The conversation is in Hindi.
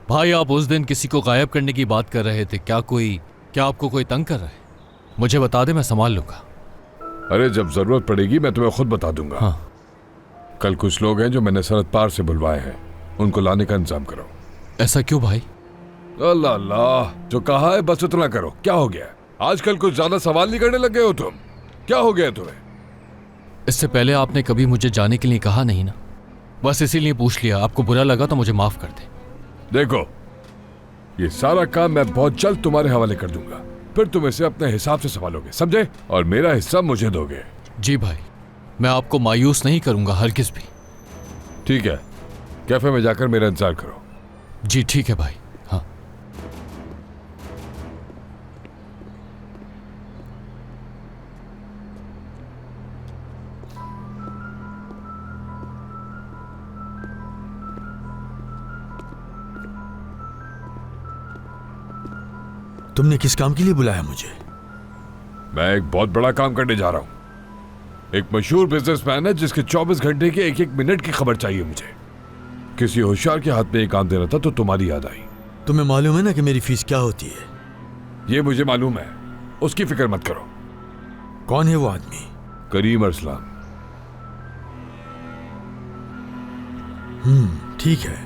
भाई आप उस दिन किसी को गायब करने की बात कर रहे थे, क्या आपको कोई तंग कर रहा है? मुझे बता दे, मैं संभाल लूंगा। अरे जब जरूरत पड़ेगी मैं तुम्हें खुद बता दूंगा। हाँ। कल कुछ लोग हैं जो मैंने सरहद पार से बुलवाए हैं, उनको लाने का इंतजाम करो। ऐसा क्यों भाई? अल्लाह अल्लाह, जो कहा है बस उतना करो। क्या हो गया आजकल? कुछ ज्यादा सवाल नहीं करने लग गए हो तुम? क्या हो गया तुम्हें? इससे पहले आपने कभी मुझे जाने के लिए कहा नहीं ना, बस इसीलिए पूछ लिया। आपको बुरा लगा तो मुझे माफ कर दे। देखो, ये सारा काम मैं बहुत जल्द तुम्हारे हवाले कर दूंगा, फिर तुम इसे अपने हिसाब से संभालोगे, समझे? और मेरा हिस्सा मुझे दोगे। जी भाई, मैं आपको मायूस नहीं करूंगा हरगिज भी। ठीक है, कैफे में जाकर मेरा इंतजार करो। जी ठीक है भाई। हाँ। तुमने किस काम के लिए बुलाया मुझे? मैं एक बहुत बड़ा काम करने जा रहा हूं। एक मशहूर बिजनेसमैन है जिसके 24 घंटे के एक एक मिनट की खबर चाहिए मुझे। किसी होशियार के हाथ में एक काम दे रहा था तो तुम्हारी याद आई। तुम्हें मालूम है ना कि मेरी फीस क्या होती है? ये मुझे मालूम है, उसकी फिक्र मत करो। कौन है वो आदमी? करीम अरसलान। ठीक है,